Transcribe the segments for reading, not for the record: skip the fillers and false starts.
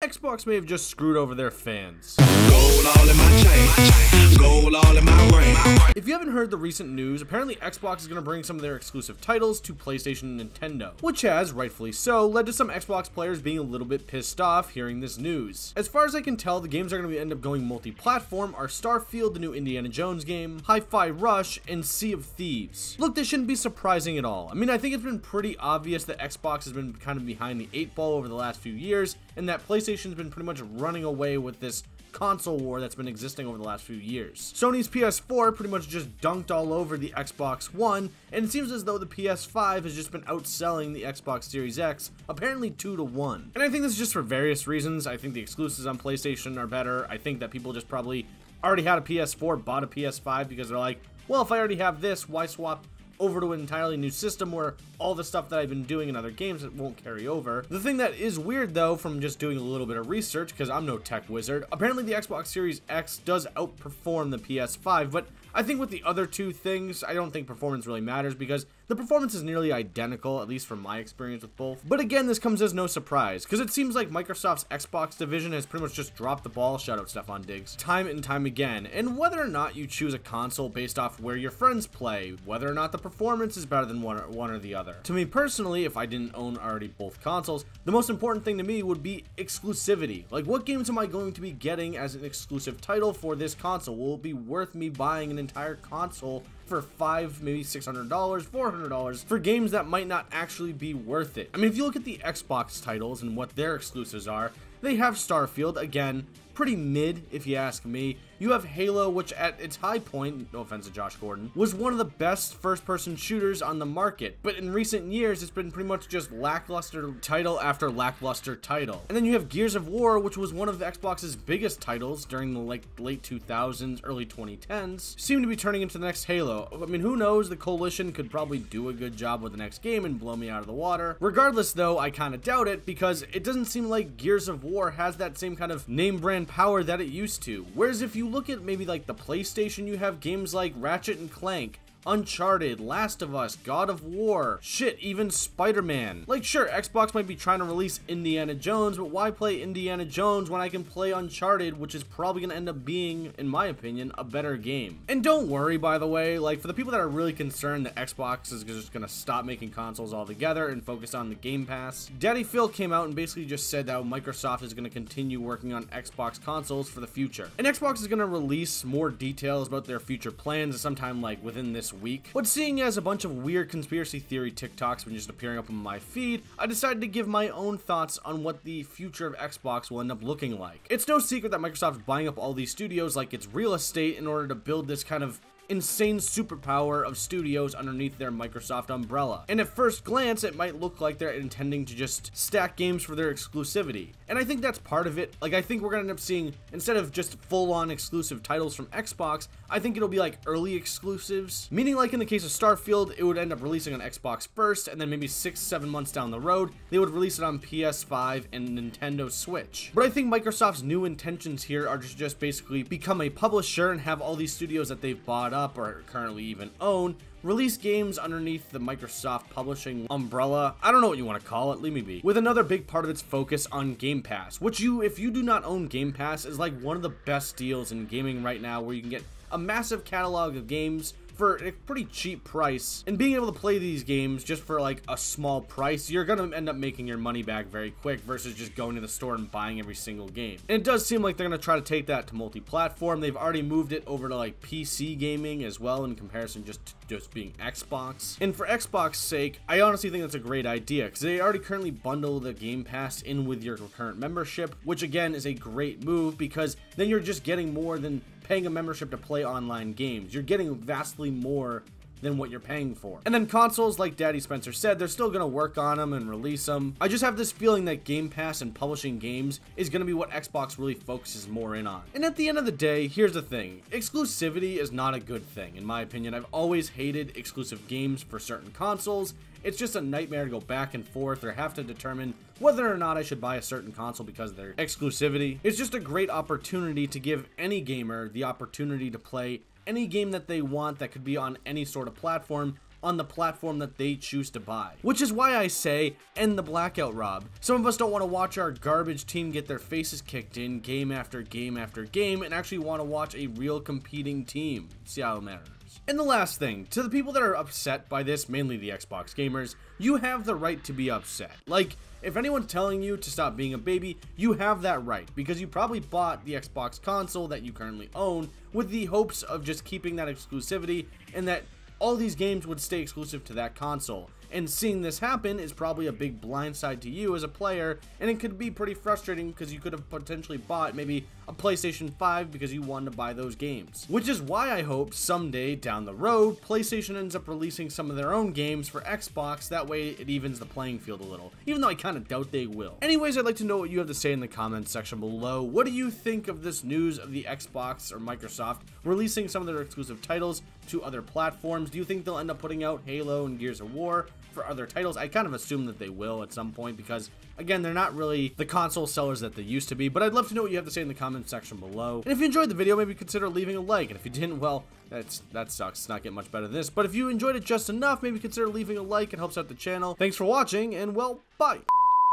Xbox may have just screwed over their fans. Gold all in my chain, gold all in my ring. If you haven't heard the recent news, apparently Xbox is going to bring some of their exclusive titles to PlayStation and Nintendo, which has, rightfully so, led to some Xbox players being a little bit pissed off hearing this news. As far as I can tell, the games are going to end up going multi-platform are Starfield, the new Indiana Jones game, Hi-Fi Rush, and Sea of Thieves. Look, this shouldn't be surprising at all. I mean, I think it's been pretty obvious that Xbox has been kind of behind the 8 ball over the last few years, and that PlayStation's been pretty much running away with this console war that's been existing over the last few years. Sony's PS4 pretty much just dunked all over the Xbox One, and it seems as though the PS5 has just been outselling the Xbox Series X, apparently 2-1. And I think this is just for various reasons. I think the exclusives on PlayStation are better. I think that people just probably already had a PS4, bought a PS5 because they're like, well, if I already have this, why swap over to an entirely new system where all the stuff that I've been doing in other games it won't carry over. The thing that is weird though, from just doing a little bit of research, because I'm no tech wizard, apparently the Xbox Series X does outperform the PS5, but I think with the other two things, I don't think performance really matters because the performance is nearly identical, at least from my experience with both. But again, this comes as no surprise, because it seems like Microsoft's Xbox division has pretty much just dropped the ball, shout out Stefan Diggs, time and time again. And whether or not you choose a console based off where your friends play, whether or not the performance is better than one or the other. To me personally, if I didn't own already both consoles, the most important thing to me would be exclusivity. Like, what games am I going to be getting as an exclusive title for this console? Will it be worth me buying an entire console for $500, maybe $600, $400 for games that might not actually be worth it? I mean, if you look at the Xbox titles and what their exclusives are, they have Starfield, again, pretty mid if you ask me. You have Halo, which at its high point, no offense to Josh Gordon, was one of the best first-person shooters on the market. But in recent years, it's been pretty much just lackluster title after lackluster title. And then you have Gears of War, which was one of Xbox's biggest titles during the late 2000s, early 2010s, seemed to be turning into the next Halo. I mean, who knows? The Coalition could probably do a good job with the next game and blow me out of the water. Regardless, though, I kind of doubt it because it doesn't seem like Gears of War has that same kind of name brand power that it used to. Whereas if you look at maybe like the PlayStation, you have games like Ratchet and Clank, Uncharted, Last of Us, God of War, shit, even Spider-Man. Like, sure, Xbox might be trying to release Indiana Jones, but why play Indiana Jones when I can play Uncharted, which is probably going to end up being, in my opinion, a better game? And don't worry, by the way, like, for the people that are really concerned that Xbox is just going to stop making consoles altogether and focus on the Game Pass, Daddy Phil came out and basically just said that Microsoft is going to continue working on Xbox consoles for the future. And Xbox is going to release more details about their future plans sometime, like, within this week. But seeing as a bunch of weird conspiracy theory TikToks been just appearing up on my feed, I decided to give my own thoughts on what the future of Xbox will end up looking like. It's no secret that Microsoft's buying up all these studios like it's real estate in order to build this kind of insane superpower of studios underneath their Microsoft umbrella. And at first glance, it might look like they're intending to just stack games for their exclusivity. And I think that's part of it. Like, I think we're gonna end up seeing, instead of just full-on exclusive titles from Xbox, I think it'll be like early exclusives. Meaning, like in the case of Starfield, it would end up releasing on Xbox first, and then maybe 6-7 months down the road, they would release it on PS5 and Nintendo Switch. But I think Microsoft's new intentions here are to just basically become a publisher and have all these studios that they've bought up or currently even own release games underneath the Microsoft publishing umbrella. I don't know what you want to call it, leave me be. With another big part of its focus on Game Pass, which if you do not own Game Pass, is like one of the best deals in gaming right now, where you can get a massive catalog of games for a pretty cheap price, and being able to play these games just for like a small price, you're gonna end up making your money back very quick versus just going to the store and buying every single game. And it does seem like they're gonna try to take that to multi-platform. They've already moved it over to like PC gaming as well, in comparison to just being Xbox. And for Xbox's sake, I honestly think that's a great idea, because they already currently bundle the Game Pass in with your current membership, which again is a great move, because then you're just getting more than paying a membership to play online games. You're getting vastly more than what you're paying for. And then consoles, like Daddy Spencer said, they're still gonna work on them and release them. I just have this feeling that Game Pass and publishing games is gonna be what Xbox really focuses more in on. And at the end of the day, here's the thing. Exclusivity is not a good thing, in my opinion. I've always hated exclusive games for certain consoles. It's just a nightmare to go back and forth or have to determine whether or not I should buy a certain console because of their exclusivity. It's just a great opportunity to give any gamer the opportunity to play any game that they want that could be on any sort of platform on the platform that they choose to buy. Which is why I say, end the blackout, Rob. Some of us don't want to watch our garbage team get their faces kicked in game after game after game and actually want to watch a real competing team. Seattle Mariners. And the last thing, to the people that are upset by this, mainly the Xbox gamers, you have the right to be upset. Like, if anyone's telling you to stop being a baby, you have that right, because you probably bought the Xbox console that you currently own with the hopes of just keeping that exclusivity and that all these games would stay exclusive to that console. And seeing this happen is probably a big blindside to you as a player, and it could be pretty frustrating because you could have potentially bought maybe a PlayStation 5 because you wanted to buy those games. Which is why I hope someday down the road, PlayStation ends up releasing some of their own games for Xbox, that way it evens the playing field a little, even though I kind of doubt they will. Anyways, I'd like to know what you have to say in the comments section below. What do you think of this news of the Xbox or Microsoft releasing some of their exclusive titles to other platforms? Do you think they'll end up putting out Halo and Gears of War for other titles? I kind of assume that they will at some point because, again, they're not really the console sellers that they used to be, but I'd love to know what you have to say in the comments section below. And if you enjoyed the video, maybe consider leaving a like, and if you didn't, well, that sucks. It's not getting much better than this, but if you enjoyed it just enough, maybe consider leaving a like. It helps out the channel. Thanks for watching, and well, bye.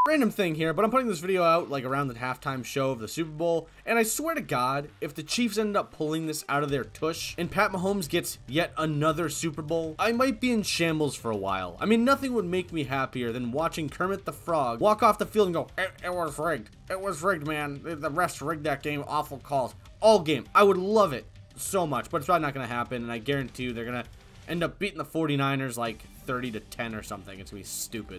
Random thing here, but I'm putting this video out like around the halftime show of the Super Bowl, and I swear to God, if the Chiefs ended up pulling this out of their tush and Pat Mahomes gets yet another Super Bowl, I might be in shambles for a while. I mean, nothing would make me happier than watching Kermit the Frog walk off the field and go, it was rigged. It was rigged, man. The refs rigged that game. Awful calls. All game. I would love it so much, but it's probably not going to happen, and I guarantee you they're going to end up beating the 49ers like 30-10 or something. It's going to be stupid.